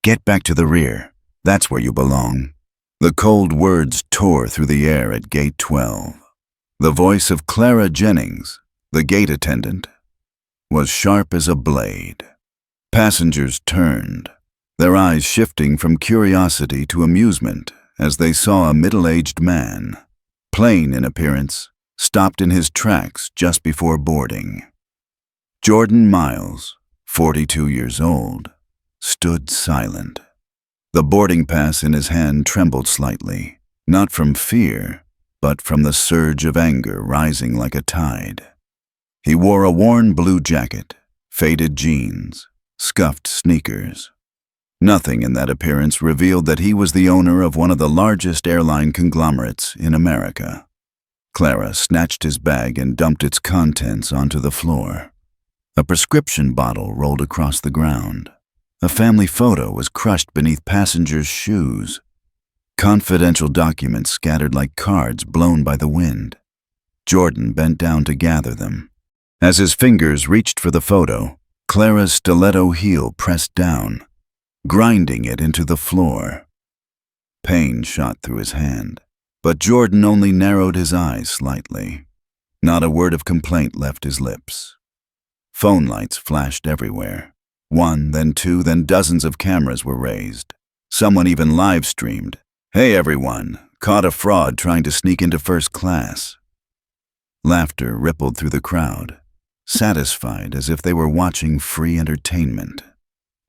Get back to the rear. That's where you belong." The cold words tore through the air at Gate 12. The voice of Clara Jennings, the gate attendant, was sharp as a blade. Passengers turned, their eyes shifting from curiosity to amusement as they saw a middle-aged man, plain in appearance, stopped in his tracks just before boarding. Jordan Miles, 42 years old, stood silent. The boarding pass in his hand trembled slightly, not from fear, but from the surge of anger rising like a tide. He wore a worn blue jacket, faded jeans, scuffed sneakers. Nothing in that appearance revealed that he was the owner of one of the largest airline conglomerates in America. Clara snatched his bag and dumped its contents onto the floor. A prescription bottle rolled across the ground. A family photo was crushed beneath passengers' shoes. Confidential documents scattered like cards blown by the wind. Jordan bent down to gather them. As his fingers reached for the photo, Clara's stiletto heel pressed down, grinding it into the floor. Pain shot through his hand, but Jordan only narrowed his eyes slightly. Not a word of complaint left his lips. Phone lights flashed everywhere. One, then two, then dozens of cameras were raised. Someone even live-streamed, "Hey everyone, caught a fraud trying to sneak into first class." Laughter rippled through the crowd, satisfied as if they were watching free entertainment.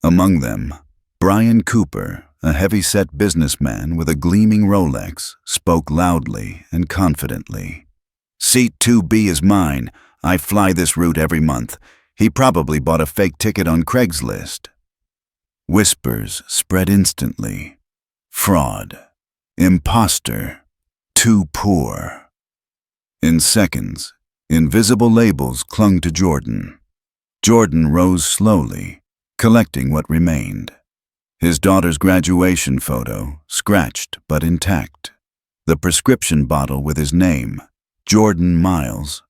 Among them, Brian Cooper, a heavy-set businessman with a gleaming Rolex, spoke loudly and confidently. "Seat 2B is mine. I fly this route every month. He probably bought a fake ticket on Craigslist." Whispers spread instantly. Fraud. Imposter. Too poor. In seconds, invisible labels clung to Jordan. Jordan rose slowly, collecting what remained. His daughter's graduation photo, scratched but intact. The prescription bottle with his name, Jordan Miles,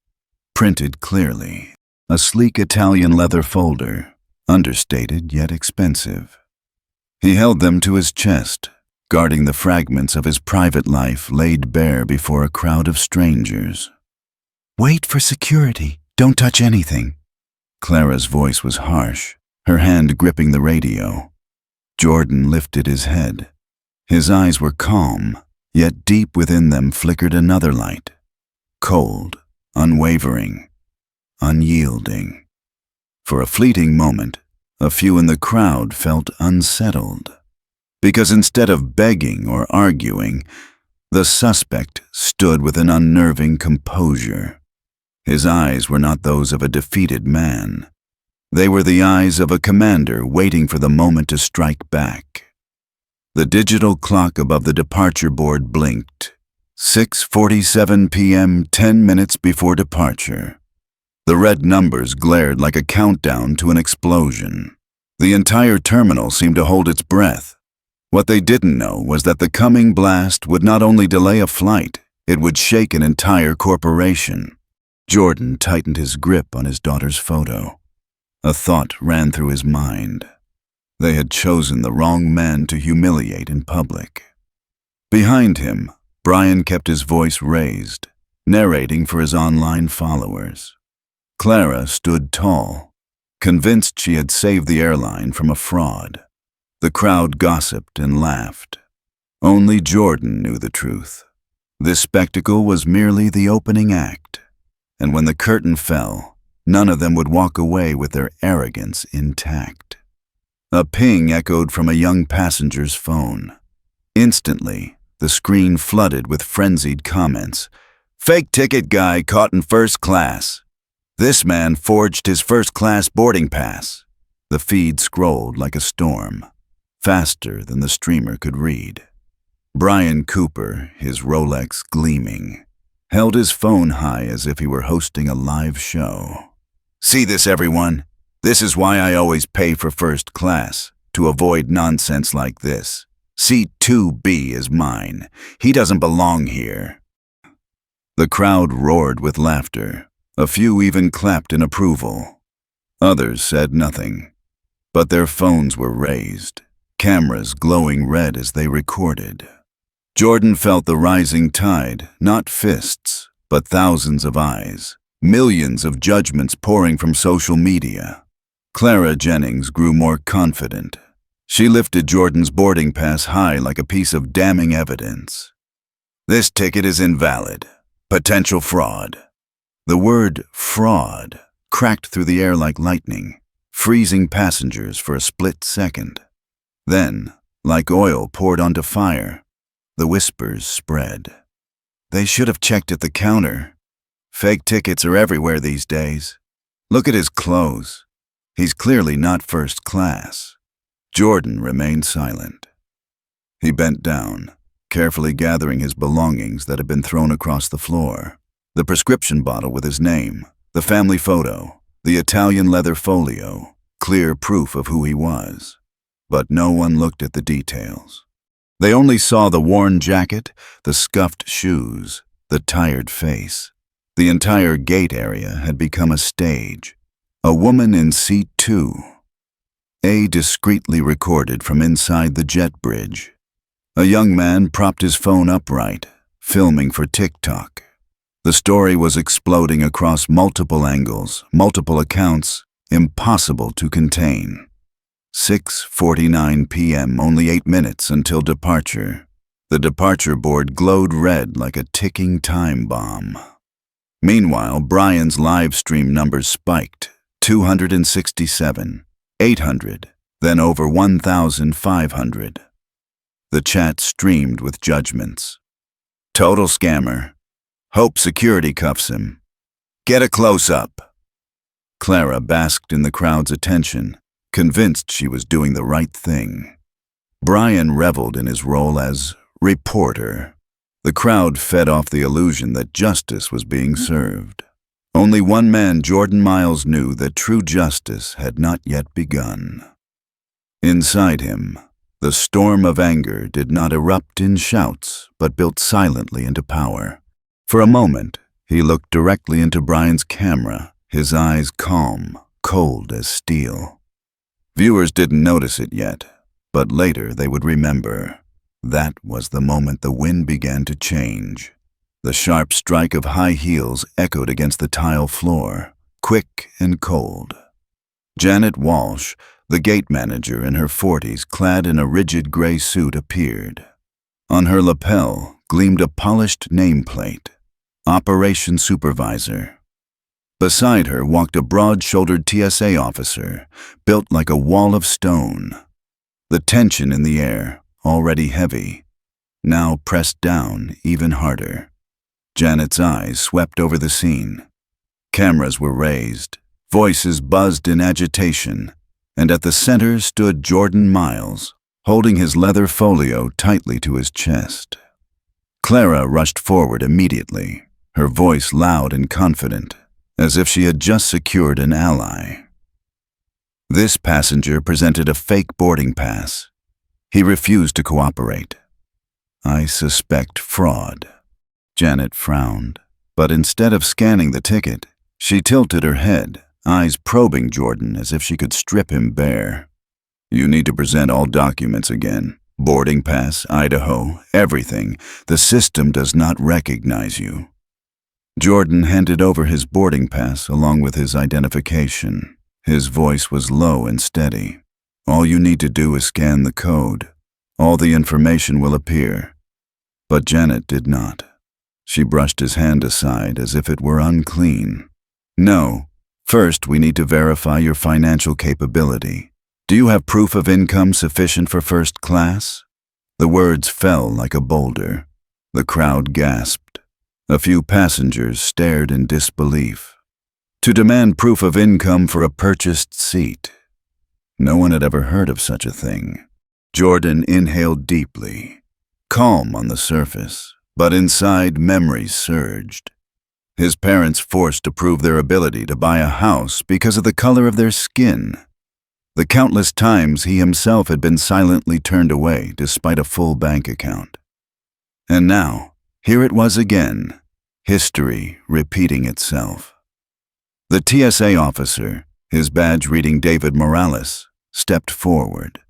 printed clearly. A sleek Italian leather folder, understated yet expensive. He held them to his chest, guarding the fragments of his private life laid bare before a crowd of strangers. "Wait for security. Don't touch anything." Clara's voice was harsh, her hand gripping the radio. Jordan lifted his head. His eyes were calm, yet deep within them flickered another light. Cold, unwavering, unyielding. For a fleeting moment, a few in the crowd felt unsettled. Because instead of begging or arguing, the suspect stood with an unnerving composure. His eyes were not those of a defeated man. They were the eyes of a commander waiting for the moment to strike back. The digital clock above the departure board blinked. 6:47 p.m., 10 minutes before departure. The red numbers glared like a countdown to an explosion. The entire terminal seemed to hold its breath. What they didn't know was that the coming blast would not only delay a flight, it would shake an entire corporation. Jordan tightened his grip on his daughter's photo. A thought ran through his mind. They had chosen the wrong man to humiliate in public. Behind him, Brian kept his voice raised, narrating for his online followers. Clara stood tall, convinced she had saved the airline from a fraud. The crowd gossiped and laughed. Only Jordan knew the truth. This spectacle was merely the opening act, and when the curtain fell, none of them would walk away with their arrogance intact. A ping echoed from a young passenger's phone. Instantly, the screen flooded with frenzied comments. "Fake ticket guy caught in first class. This man forged his first-class boarding pass." The feed scrolled like a storm, faster than the streamer could read. Brian Cooper, his Rolex gleaming, held his phone high as if he were hosting a live show. "See this, everyone? This is why I always pay for first class, to avoid nonsense like this. Seat 2B is mine. He doesn't belong here." The crowd roared with laughter. A few even clapped in approval. Others said nothing, but their phones were raised, cameras glowing red as they recorded. Jordan felt the rising tide, not fists, but thousands of eyes, millions of judgments pouring from social media. Clara Jennings grew more confident. She lifted Jordan's boarding pass high like a piece of damning evidence. "This ticket is invalid. Potential fraud." The word fraud cracked through the air like lightning, freezing passengers for a split second. Then, like oil poured onto fire, the whispers spread. "They should have checked at the counter. Fake tickets are everywhere these days. Look at his clothes. He's clearly not first class." Jordan remained silent. He bent down, carefully gathering his belongings that had been thrown across the floor. The prescription bottle with his name, the family photo, the Italian leather folio, clear proof of who he was. But no one looked at the details. They only saw the worn jacket, the scuffed shoes, the tired face. The entire gate area had become a stage. A woman in seat 2. A discreetly recorded from inside the jet bridge. A young man propped his phone upright, filming for TikTok. The story was exploding across multiple angles, multiple accounts, impossible to contain. 6:49 p.m., only 8 minutes until departure. The departure board glowed red like a ticking time bomb. Meanwhile, Brian's live stream numbers spiked. 267, 800, then over 1,500. The chat streamed with judgments. "Total scammer. Hope security cuffs him. Get a close-up." Clara basked in the crowd's attention, convinced she was doing the right thing. Brian reveled in his role as reporter. The crowd fed off the illusion that justice was being served. Only one man, Jordan Miles, knew that true justice had not yet begun. Inside him, the storm of anger did not erupt in shouts, but built silently into power. For a moment, he looked directly into Brian's camera, his eyes calm, cold as steel. Viewers didn't notice it yet, but later they would remember. That was the moment the wind began to change. The sharp strike of high heels echoed against the tile floor, quick and cold. Janet Walsh, the gate manager in her 40s, clad in a rigid gray suit, appeared. On her lapel gleamed a polished nameplate, Operation Supervisor. Beside her walked a broad-shouldered TSA officer, built like a wall of stone. The tension in the air, already heavy, now pressed down even harder. Janet's eyes swept over the scene. Cameras were raised, voices buzzed in agitation, and at the center stood Jordan Miles, holding his leather folio tightly to his chest. Clara rushed forward immediately, her voice loud and confident, as if she had just secured an ally. This passenger presented a fake boarding pass. He refused to cooperate. "I suspect fraud." Janet frowned, but instead of scanning the ticket, she tilted her head, eyes probing Jordan as if she could strip him bare. "You need to present all documents again. Boarding pass, Idaho, everything. The system does not recognize you." Jordan handed over his boarding pass along with his identification. His voice was low and steady. "All you need to do is scan the code. All the information will appear." But Janet did not. She brushed his hand aside as if it were unclean. "No. First, we need to verify your financial capability. Do you have proof of income sufficient for first class?" The words fell like a boulder. The crowd gasped. A few passengers stared in disbelief. To demand proof of income for a purchased seat. No one had ever heard of such a thing. Jordan inhaled deeply, calm on the surface, but inside memories surged. His parents forced to prove their ability to buy a house because of the color of their skin. The countless times he himself had been silently turned away despite a full bank account. And now, here it was again, history repeating itself. The TSA officer, his badge reading David Morales, stepped forward.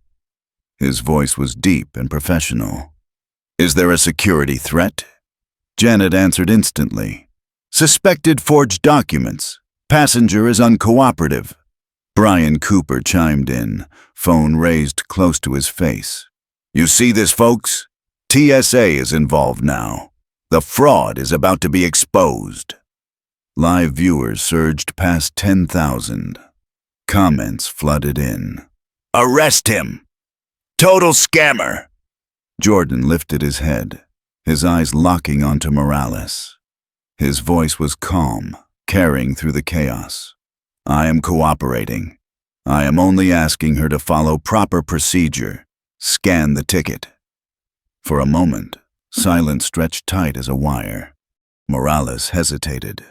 His voice was deep and professional. "Is there a security threat?" Janet answered instantly. "Suspected forged documents. Passenger is uncooperative." Brian Cooper chimed in, phone raised close to his face. "You see this, folks? TSA is involved now. The fraud is about to be exposed." Live viewers surged past 10,000. Comments flooded in. "Arrest him! Total scammer!" Jordan lifted his head, his eyes locking onto Morales. His voice was calm, carrying through the chaos. "I am cooperating. I am only asking her to follow proper procedure. Scan the ticket." For a moment, silence stretched tight as a wire. Morales hesitated.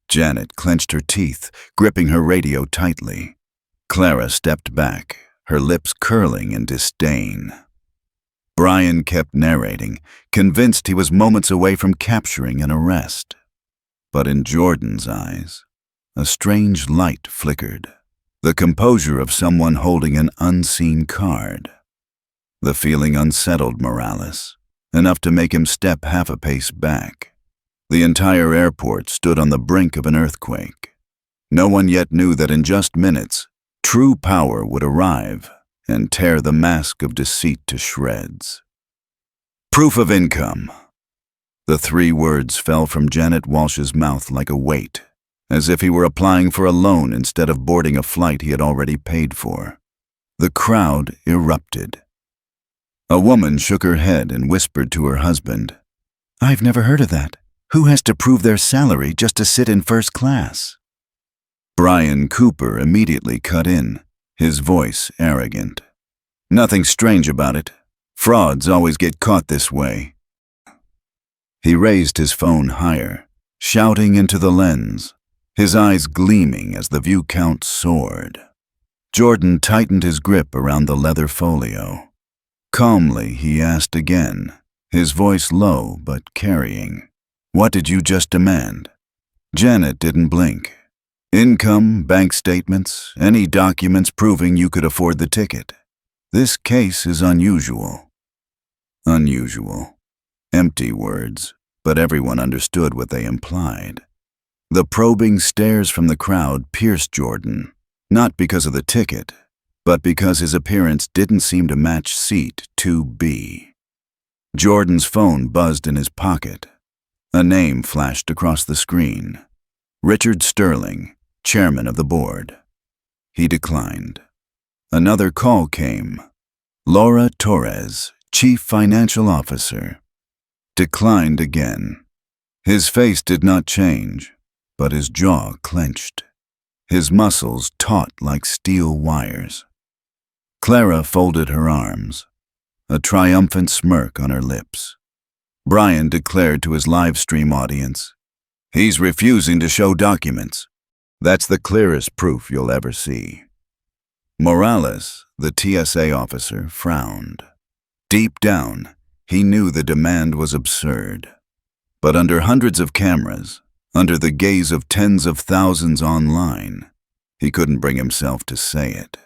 Janet clenched her teeth, gripping her radio tightly. Clara stepped back, her lips curling in disdain. Brian kept narrating, convinced he was moments away from capturing an arrest. But in Jordan's eyes, a strange light flickered, the composure of someone holding an unseen card. The feeling unsettled Morales, enough to make him step half a pace back. The entire airport stood on the brink of an earthquake. No one yet knew that in just minutes, true power would arrive and tear the mask of deceit to shreds. "Proof of income." The 3 words fell from Janet Walsh's mouth like a weight, as if he were applying for a loan instead of boarding a flight he had already paid for. The crowd erupted. A woman shook her head and whispered to her husband, "I've never heard of that. Who has to prove their salary just to sit in first class?" Brian Cooper immediately cut in, his voice arrogant. "Nothing strange about it. Frauds always get caught this way." He raised his phone higher, shouting into the lens, his eyes gleaming as the view count soared. Jordan tightened his grip around the leather folio. Calmly, he asked again, his voice low but carrying, "What did you just demand?" Janet didn't blink. "Income, bank statements, any documents proving you could afford the ticket. This case is unusual." Unusual. Empty words, but everyone understood what they implied. The probing stares from the crowd pierced Jordan, not because of the ticket, but because his appearance didn't seem to match seat 2B. Jordan's phone buzzed in his pocket. A name flashed across the screen. Richard Sterling, chairman of the board. He declined. Another call came. Laura Torres, chief financial officer. Declined again. His face did not change, but his jaw clenched. His muscles taut like steel wires. Clara folded her arms, a triumphant smirk on her lips. Brian declared to his live stream audience, "He's refusing to show documents. That's the clearest proof you'll ever see." Morales, the TSA officer, frowned. Deep down, he knew the demand was absurd. But under hundreds of cameras, under the gaze of tens of thousands online, he couldn't bring himself to say it.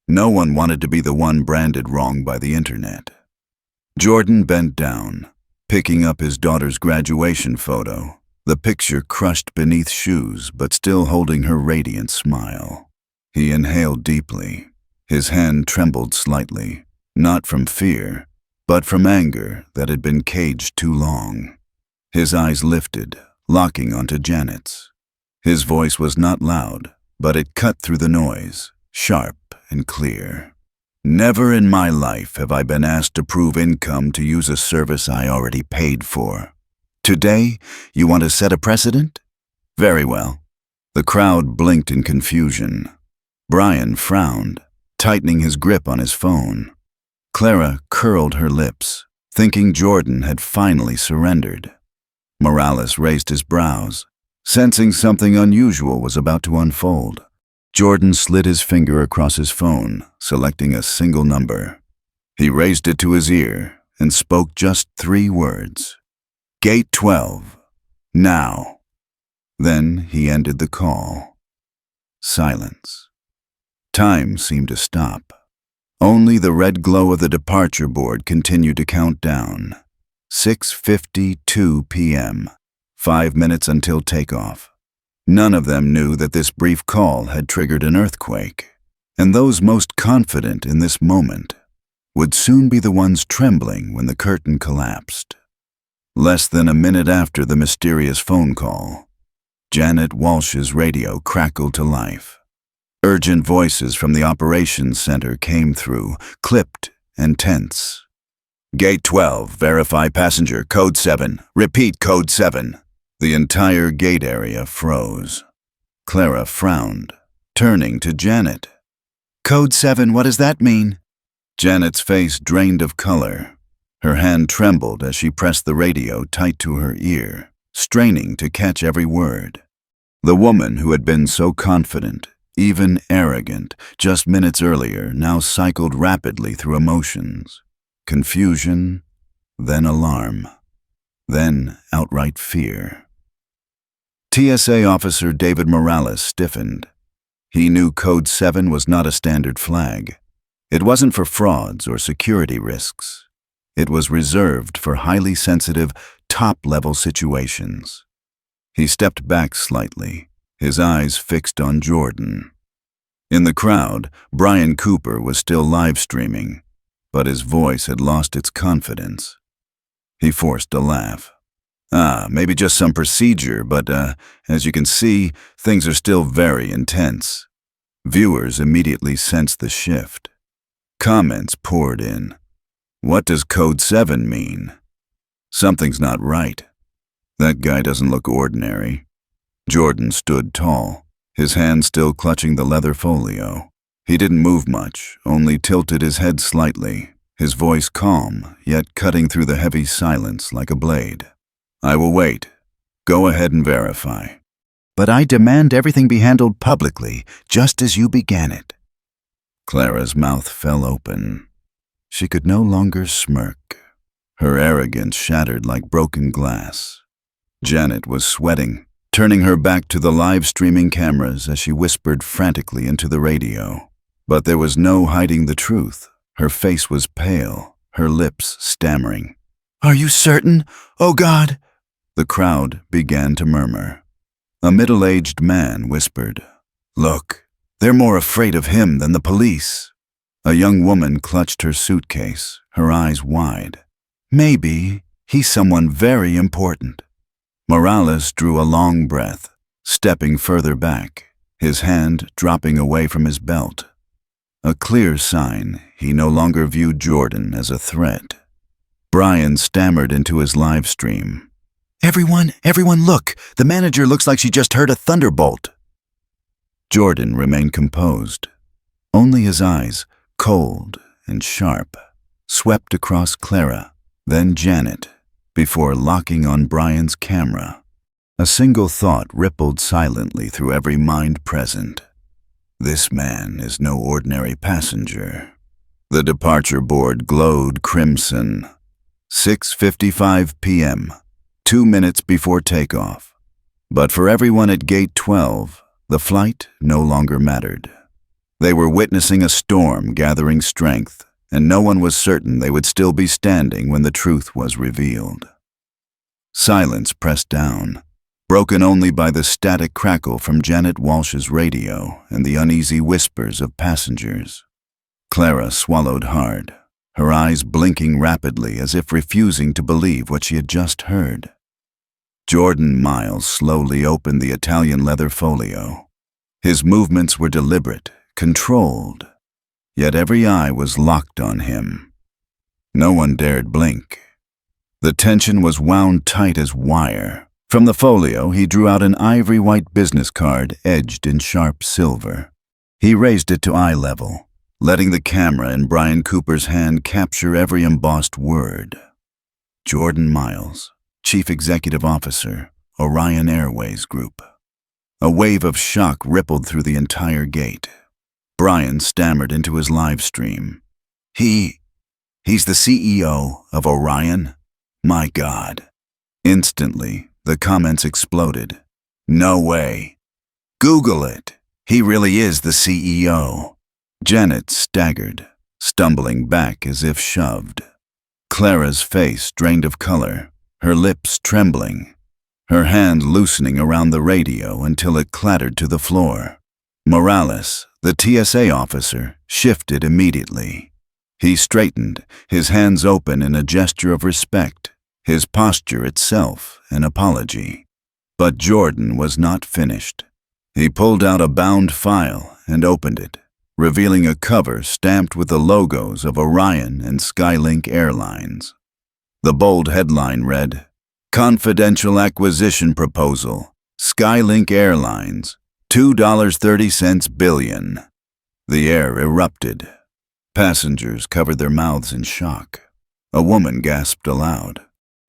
No one wanted to be the one branded wrong by the internet. Jordan bent down, picking up his daughter's graduation photo, the picture crushed beneath shoes but still holding her radiant smile. He inhaled deeply. His hand trembled slightly, not from fear, but from anger that had been caged too long. His eyes lifted, locking onto Janet's. His voice was not loud, but it cut through the noise, sharp and clear. "Never in my life have I been asked to prove income to use a service I already paid for. Today, you want to set a precedent? Very well." The crowd blinked in confusion. Brian frowned, tightening his grip on his phone. Clara curled her lips, thinking Jordan had finally surrendered. Morales raised his brows, sensing something unusual was about to unfold. Jordan slid his finger across his phone, selecting a single number. He raised it to his ear and spoke just 3 words. "Gate 12. Now." Then he ended the call. Silence. Time seemed to stop. Only the red glow of the departure board continued to count down. 6:52 p.m., 5 minutes until takeoff. None of them knew that this brief call had triggered an earthquake, and those most confident in this moment would soon be the ones trembling when the curtain collapsed. Less than a minute after the mysterious phone call, Janet Walsh's radio crackled to life. Urgent voices from the operations center came through, clipped and tense. Gate 12, verify passenger, code 7. Repeat, code 7. The entire gate area froze. Clara frowned, turning to Janet. Code 7, what does that mean? Janet's face drained of color. Her hand trembled as she pressed the radio tight to her ear, straining to catch every word. The woman who had been so confident, even arrogant, just minutes earlier, now cycled rapidly through emotions. Confusion, then alarm, then outright fear. TSA officer David Morales stiffened. He knew Code 7 was not a standard flag. It wasn't for frauds or security risks. It was reserved for highly sensitive, top-level situations. He stepped back slightly, his eyes fixed on Jordan. In the crowd, Brian Cooper was still live-streaming, but his voice had lost its confidence. He forced a laugh. Maybe just some procedure, but as you can see, things are still very intense. Viewers immediately sensed the shift. Comments poured in. What does Code 7 mean? Something's not right. That guy doesn't look ordinary. Jordan stood tall, his hand still clutching the leather folio. He didn't move much, only tilted his head slightly, his voice calm, yet cutting through the heavy silence like a blade. I will wait. Go ahead and verify. But I demand everything be handled publicly, just as you began it. Clara's mouth fell open. She could no longer smirk. Her arrogance shattered like broken glass. Janet was sweating, turning her back to the live-streaming cameras as she whispered frantically into the radio. But there was no hiding the truth. Her face was pale, her lips stammering. Are you certain? Oh, God! The crowd began to murmur. A middle-aged man whispered, Look, they're more afraid of him than the police. A young woman clutched her suitcase, her eyes wide. Maybe he's someone very important. Morales drew a long breath, stepping further back, his hand dropping away from his belt. A clear sign he no longer viewed Jordan as a threat. Brian stammered into his live stream. Everyone look! The manager looks like she just heard a thunderbolt. Jordan remained composed. Only his eyes, cold and sharp, swept across Clara, then Janet, before locking on Brian's camera. A single thought rippled silently through every mind present. This man is no ordinary passenger. The departure board glowed crimson. 6:55 p.m., 2 minutes before takeoff. But for everyone at Gate 12, the flight no longer mattered. They were witnessing a storm gathering strength, and no one was certain they would still be standing when the truth was revealed. Silence pressed down, broken only by the static crackle from Janet Walsh's radio and the uneasy whispers of passengers. Clara swallowed hard, her eyes blinking rapidly as if refusing to believe what she had just heard. Jordan Miles slowly opened the Italian leather folio. His movements were deliberate, controlled, yet every eye was locked on him. No one dared blink. The tension was wound tight as wire. From the folio, he drew out an ivory-white business card edged in sharp silver. He raised it to eye level, letting the camera in Brian Cooper's hand capture every embossed word. Jordan Miles, Chief Executive Officer, Orion Airways Group. A wave of shock rippled through the entire gate. Brian stammered into his live stream. He's the CEO of Orion? My God. Instantly, the comments exploded. No way. Google it. He really is the CEO. Janet staggered. stumbling back as if shoved. Clara's face drained of color, her lips trembling, her hand loosening around the radio until it clattered to the floor. Morales, the TSA officer, shifted immediately. He straightened, his hands open in a gesture of respect, his posture itself an apology. But Jordan was not finished. He pulled out a bound file and opened it, revealing a cover stamped with the logos of Orion and Skylink Airlines. The bold headline read, "Confidential Acquisition Proposal, Skylink Airlines, $2.30 billion." The air erupted. Passengers covered their mouths in shock. A woman gasped aloud.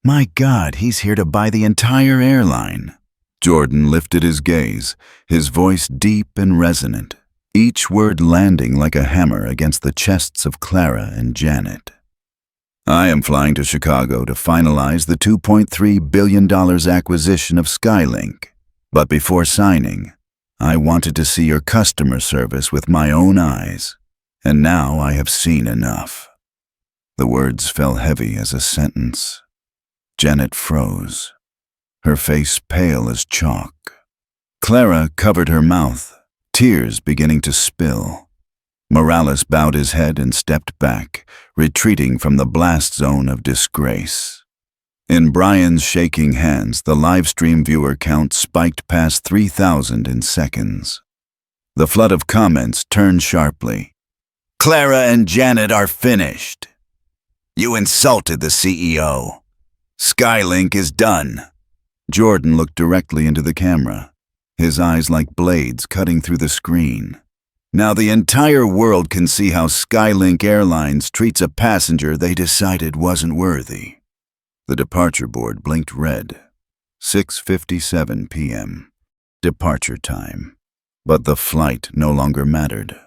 "My God, he's here to buy the entire airline." Jordan lifted his gaze, his voice deep and resonant, each word landing like a hammer against the chests of Clara and Janet. "I am flying to Chicago to finalize the $2.3 billion acquisition of Skylink. But before signing, I wanted to see your customer service with my own eyes, and now I have seen enough." The words fell heavy as a sentence. Janet froze, her face pale as chalk. Clara covered her mouth, tears beginning to spill. Morales bowed his head and stepped back, retreating from the blast zone of disgrace. In Brian's shaking hands, the livestream viewer count spiked past 3,000 in seconds. The flood of comments turned sharply. "Clara and Janet are finished. You insulted the CEO. Skylink is done." Jordan looked directly into the camera, his eyes like blades cutting through the screen. "Now the entire world can see how Skylink Airlines treats a passenger they decided wasn't worthy." The departure board blinked red. 6:57 p.m. Departure time. But the flight no longer mattered.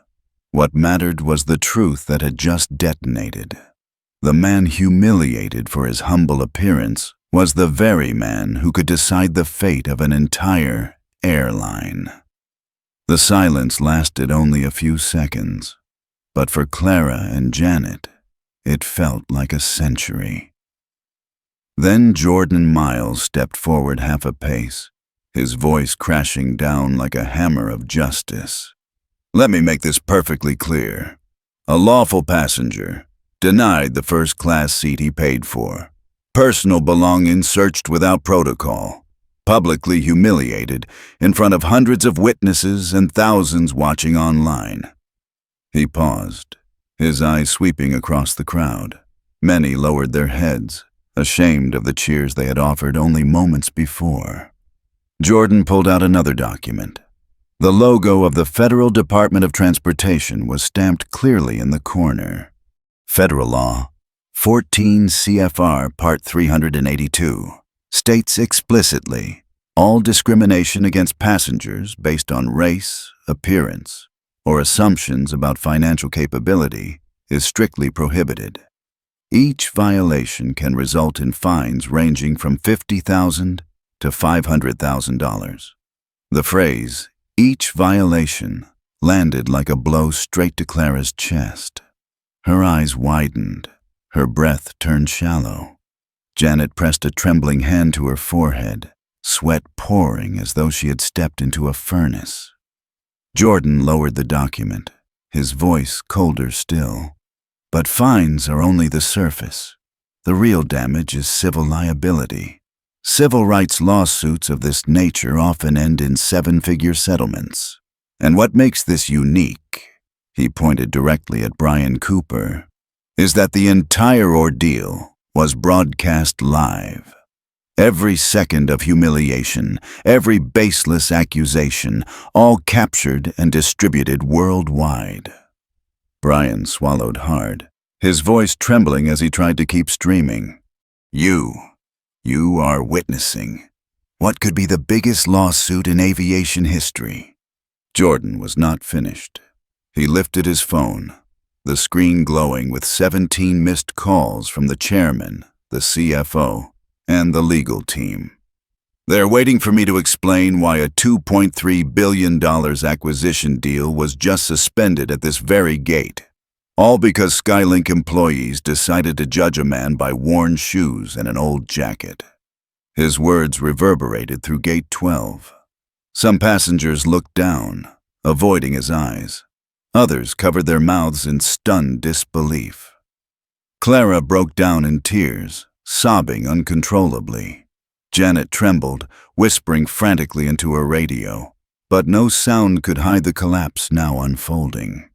What mattered was the truth that had just detonated. The man humiliated for his humble appearance was the very man who could decide the fate of an entire airline. The silence lasted only a few seconds, but for Clara and Janet, it felt like a century. Then Jordan Miles stepped forward half a pace, his voice crashing down like a hammer of justice. "Let me make this perfectly clear. A lawful passenger, denied the first-class seat he paid for, personal belongings searched without protocol, publicly humiliated in front of hundreds of witnesses and thousands watching online." He paused, his eyes sweeping across the crowd. Many lowered their heads, ashamed of the cheers they had offered only moments before. Jordan pulled out another document. The logo of the Federal Department of Transportation was stamped clearly in the corner. Federal law, 14 CFR Part 382, states explicitly, all discrimination against passengers based on race, appearance, or assumptions about financial capability is strictly prohibited. Each violation can result in fines ranging from $50,000 to $500,000. The phrase, "each violation," landed like a blow straight to Clara's chest. Her eyes widened, her breath turned shallow. Janet pressed a trembling hand to her forehead, sweat pouring as though she had stepped into a furnace. Jordan lowered the document, his voice colder still. "But fines are only the surface. The real damage is civil liability. Civil rights lawsuits of this nature often end in seven-figure settlements. And what makes this unique," he pointed directly at Brian Cooper, "is that the entire ordeal was broadcast live. Every second of humiliation, every baseless accusation, all captured and distributed worldwide." Brian swallowed hard, his voice trembling as he tried to keep streaming. You are witnessing what could be the biggest lawsuit in aviation history." Jordan was not finished. He lifted his phone, the screen glowing with 17 missed calls from the chairman, the CFO, and the legal team. "They're waiting for me to explain why a $2.3 billion acquisition deal was just suspended at this very gate. All because Skylink employees decided to judge a man by worn shoes and an old jacket. His words reverberated through Gate 12. Some passengers looked down, avoiding his eyes. Others covered their mouths in stunned disbelief. Clara broke down in tears, sobbing uncontrollably. Janet trembled, whispering frantically into her radio, but no sound could hide the collapse now unfolding.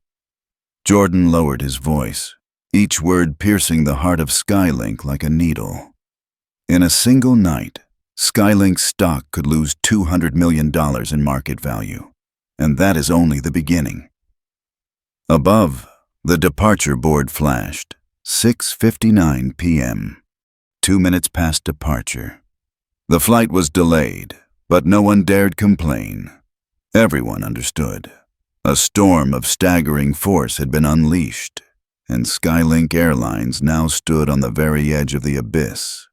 Jordan lowered his voice, each word piercing the heart of Skylink like a needle. In a single night, Skylink's stock could lose $200 million in market value, and that is only the beginning. Above, the departure board flashed, 6:59 p.m., 2 minutes past departure. The flight was delayed, but no one dared complain. Everyone understood. A storm of staggering force had been unleashed, and Skylink Airlines now stood on the very edge of the abyss.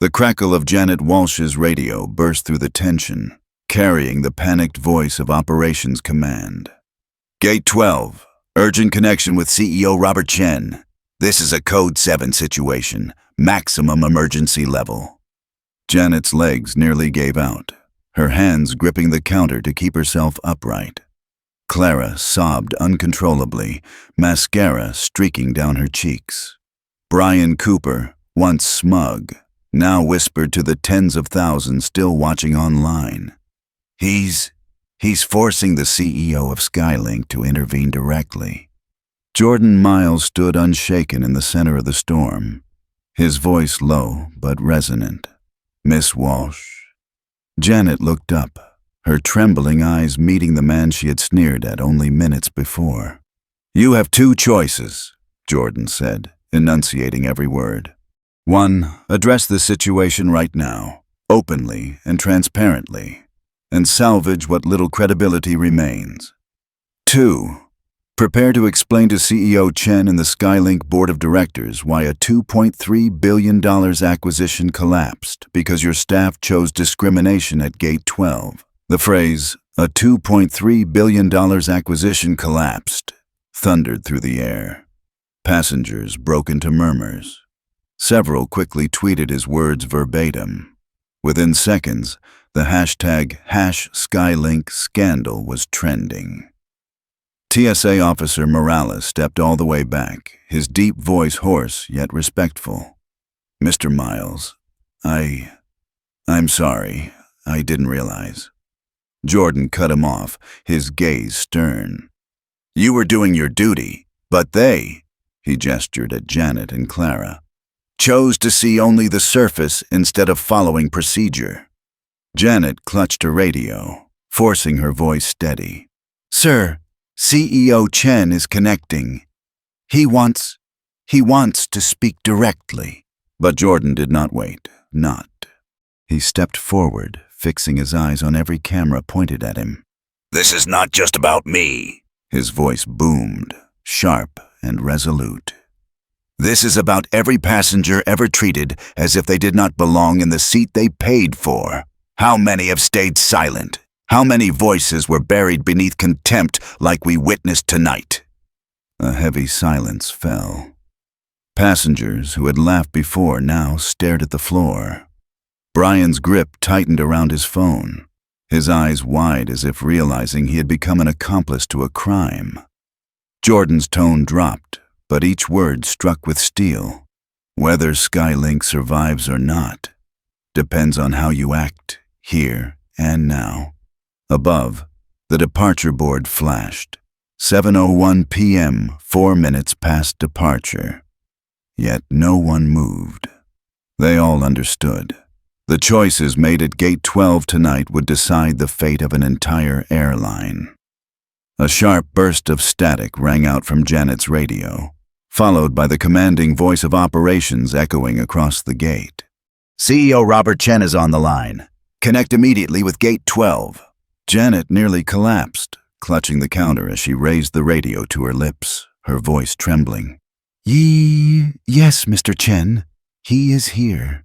The crackle of Janet Walsh's radio burst through the tension, carrying the panicked voice of Operations Command. Gate 12, urgent connection with CEO Robert Chen. This is a Code 7 situation, maximum emergency level. Janet's legs nearly gave out, her hands gripping the counter to keep herself upright. Clara sobbed uncontrollably, mascara streaking down her cheeks. Brian Cooper, once smug, now whispered to the tens of thousands still watching online. He's forcing the CEO of Skylink to intervene directly. Jordan Miles stood unshaken in the center of the storm, his voice low but resonant. Miss Walsh. Janet looked up, her trembling eyes meeting the man she had sneered at only minutes before. You have two choices, Jordan said, enunciating every word. 1. Address the situation right now, openly and transparently, and salvage what little credibility remains. 2. Prepare to explain to CEO Chen and the Skylink Board of Directors why a $2.3 billion acquisition collapsed because your staff chose discrimination at Gate 12. The phrase, a $2.3 billion acquisition collapsed, thundered through the air. Passengers broke into murmurs. Several quickly tweeted his words verbatim. Within seconds, the hashtag #SkylinkScandal was trending. TSA Officer Morales stepped all the way back, his deep voice hoarse yet respectful. Mr. Miles, I'm sorry, I didn't realize. Jordan cut him off, his gaze stern. You were doing your duty, but they, he gestured at Janet and Clara, chose to see only the surface instead of following procedure. Janet clutched her radio, forcing her voice steady. Sir, CEO Chen is connecting. He wants to speak directly. But Jordan did not wait, not. He stepped forward, fixing his eyes on every camera pointed at him. This is not just about me. His voice boomed, sharp and resolute. This is about every passenger ever treated as if they did not belong in the seat they paid for. How many have stayed silent? How many voices were buried beneath contempt like we witnessed tonight? A heavy silence fell. Passengers who had laughed before now stared at the floor. Brian's grip tightened around his phone, his eyes wide as if realizing he had become an accomplice to a crime. Jordan's tone dropped, but each word struck with steel. Whether Skylink survives or not depends on how you act here and now. Above, the departure board flashed. 7:01 p.m., 4 minutes past departure. Yet no one moved. They all understood. The choices made at Gate 12 tonight would decide the fate of an entire airline. A sharp burst of static rang out from Janet's radio, followed by the commanding voice of operations echoing across the gate. CEO Robert Chen is on the line. Connect immediately with Gate 12. Janet nearly collapsed, clutching the counter as she raised the radio to her lips, her voice trembling. Yes, Mr. Chen. He is here.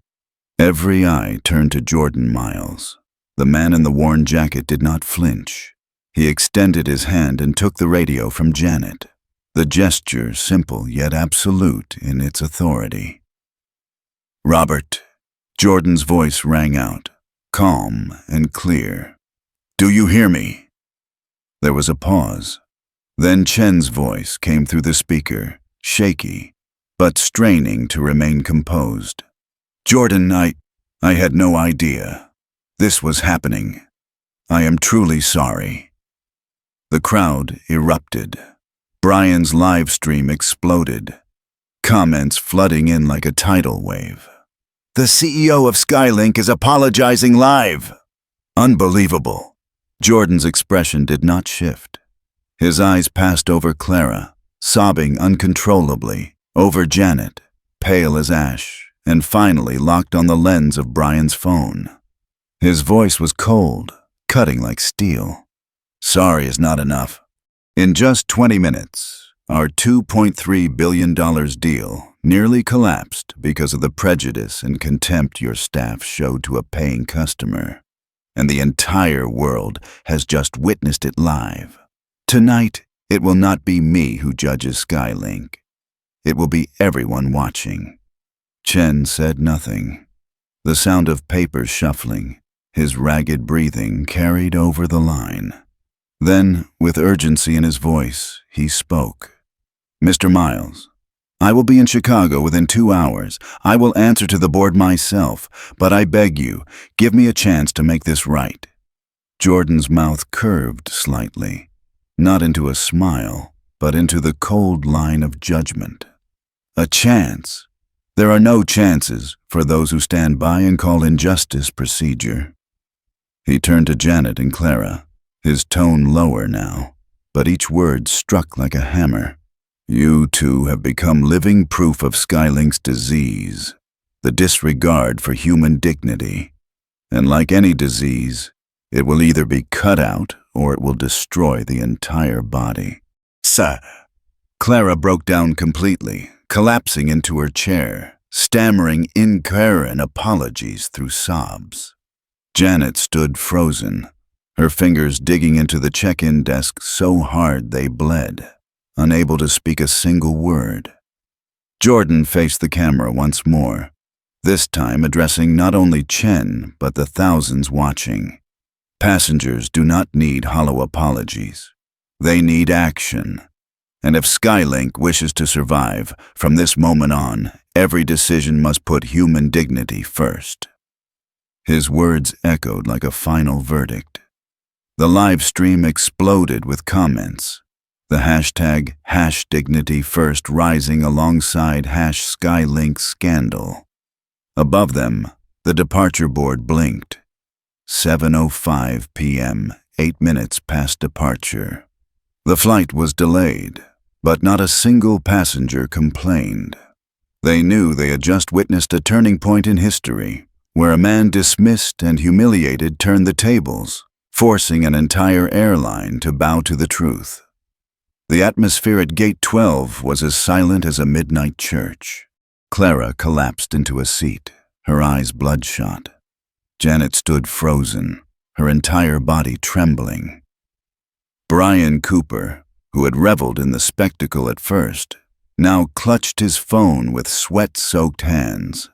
Every eye turned to Jordan Miles. The man in the worn jacket did not flinch. He extended his hand and took the radio from Janet. the gesture simple yet absolute in its authority. "Robert," Jordan's voice rang out, calm and clear. "Do you hear me?" There was a pause. Then Chen's voice came through the speaker, shaky, but straining to remain composed. "Jordan, I had no idea this was happening. I am truly sorry." The crowd erupted. Brian's live stream exploded, comments flooding in like a tidal wave. "The CEO of Skylink is apologizing live!" "Unbelievable!" Jordan's expression did not shift. His eyes passed over Clara, sobbing uncontrollably, over Janet, pale as ash, and finally locked on the lens of Brian's phone. His voice was cold, cutting like steel. "Sorry is not enough. In just 20 minutes, our $2.3 billion deal nearly collapsed because of the prejudice and contempt your staff showed to a paying customer. And the entire world has just witnessed it live. Tonight, it will not be me who judges Skylink. It will be everyone watching." Chen said nothing. The sound of papers shuffling, his ragged breathing carried over the line. Then, with urgency in his voice, he spoke. "Mr. Miles, I will be in Chicago within 2 hours. I will answer to the board myself, but I beg you, give me a chance to make this right." Jordan's mouth curved slightly, not into a smile, but into the cold line of judgment. "A chance? There are no chances for those who stand by and call injustice procedure." He turned to Janet and Clara, his tone lower now, but each word struck like a hammer. "You two have become living proof of Skylink's disease, the disregard for human dignity. And like any disease, it will either be cut out or it will destroy the entire body." "Sir." Clara broke down completely, collapsing into her chair, stammering incoherent apologies through sobs. Janet stood frozen, her fingers digging into the check-in desk so hard they bled, unable to speak a single word. Jordan faced the camera once more, this time addressing not only Chen but the thousands watching. "Passengers do not need hollow apologies. They need action. And if Skylink wishes to survive, from this moment on, every decision must put human dignity first." His words echoed like a final verdict. The live stream exploded with comments. The hashtag #DignityFirst rising alongside #Skylink scandal. Above them, the departure board blinked. 7:05 p.m., 8 minutes past departure. The flight was delayed, but not a single passenger complained. They knew they had just witnessed a turning point in history, where a man dismissed and humiliated turned the tables, forcing an entire airline to bow to the truth. The atmosphere at Gate 12 was as silent as a midnight church. Clara collapsed into a seat, her eyes bloodshot. Janet stood frozen, her entire body trembling. Brian Cooper, who had reveled in the spectacle at first, now clutched his phone with sweat-soaked hands,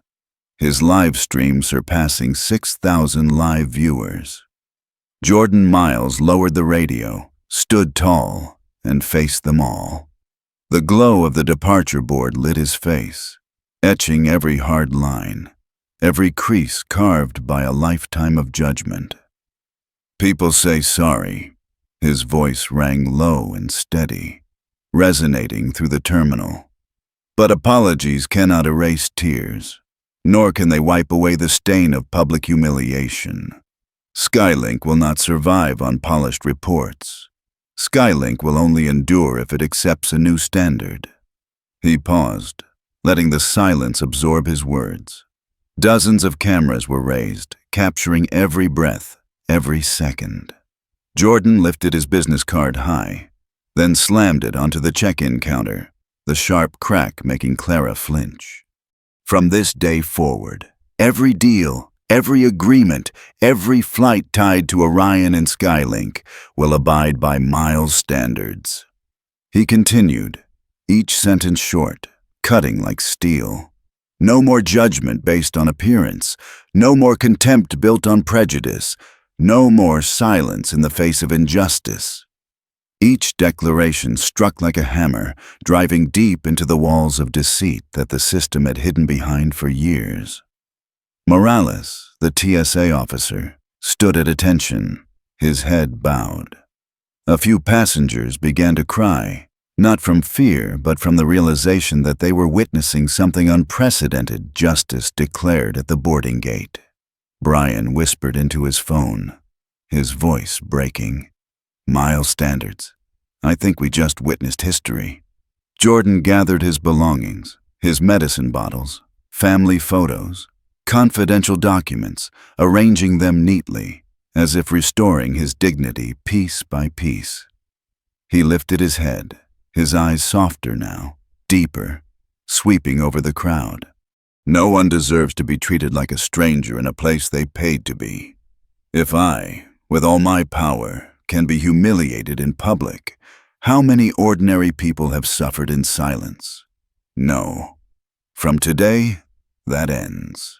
his live stream surpassing 6,000 live viewers. Jordan Miles lowered the radio, stood tall, and faced them all. The glow of the departure board lit his face, etching every hard line, every crease carved by a lifetime of judgment. "People say sorry." His voice rang low and steady, resonating through the terminal. "But apologies cannot erase tears, nor can they wipe away the stain of public humiliation. Skylink will not survive on polished reports. Skylink will only endure if it accepts a new standard." He paused, letting the silence absorb his words. Dozens of cameras were raised, capturing every breath, every second. Jordan lifted his business card high, then slammed it onto the check-in counter, the sharp crack making Clara flinch. "From this day forward, every deal, every agreement, every flight tied to Orion and Skylink will abide by Miles standards." He continued, each sentence short, cutting like steel. No more judgment based on appearance, no more contempt built on prejudice, no more silence in the face of injustice. Each declaration struck like a hammer, driving deep into the walls of deceit that the system had hidden behind for years. Morales, the TSA officer, stood at attention, his head bowed. A few passengers began to cry, not from fear, but from the realization that they were witnessing something unprecedented justice declared at the boarding gate. Brian whispered into his phone, his voice breaking. "Miles Standards, I think we just witnessed history." Jordan gathered his belongings, his medicine bottles, family photos, confidential documents, arranging them neatly, as if restoring his dignity piece by piece. He lifted his head, his eyes softer now, deeper, sweeping over the crowd. No one deserves to be treated like a stranger in a place they paid to be. If I, with all my power, can be humiliated in public, how many ordinary people have suffered in silence? No. From today, that ends.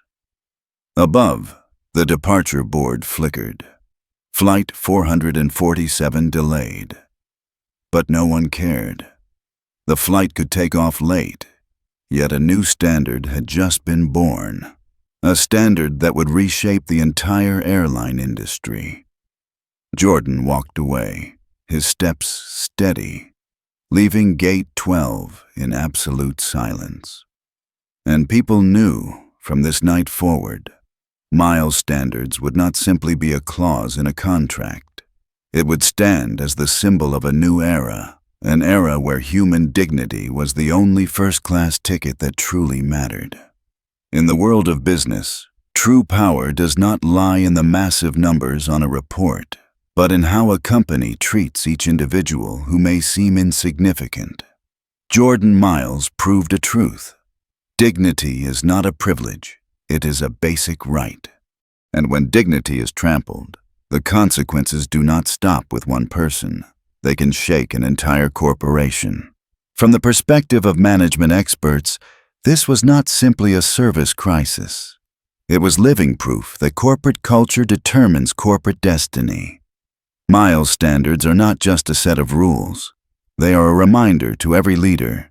Above, the departure board flickered. Flight 447 delayed. But no one cared. The flight could take off late, yet a new standard had just been born. A standard that would reshape the entire airline industry. Jordan walked away, his steps steady, leaving Gate 12 in absolute silence. And people knew, from this night forward, Miles Standards would not simply be a clause in a contract. It would stand as the symbol of a new era, an era where human dignity was the only first-class ticket that truly mattered. In the world of business, true power does not lie in the massive numbers on a report, but in how a company treats each individual who may seem insignificant. Jordan Miles proved a truth. Dignity is not a privilege, it is a basic right. And when dignity is trampled, the consequences do not stop with one person. They can shake an entire corporation. From the perspective of management experts, this was not simply a service crisis. It was living proof that corporate culture determines corporate destiny. Miles Standards are not just a set of rules. They are a reminder to every leader.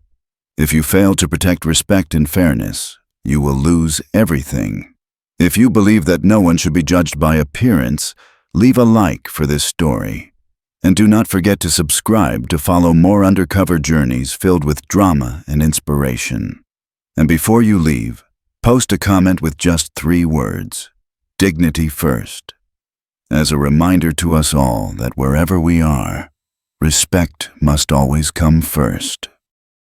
If you fail to protect respect and fairness, you will lose everything. If you believe that no one should be judged by appearance, leave a like for this story. And do not forget to subscribe to follow more undercover journeys filled with drama and inspiration. And before you leave, post a comment with just 3 words: dignity first. As a reminder to us all that wherever we are, respect must always come first.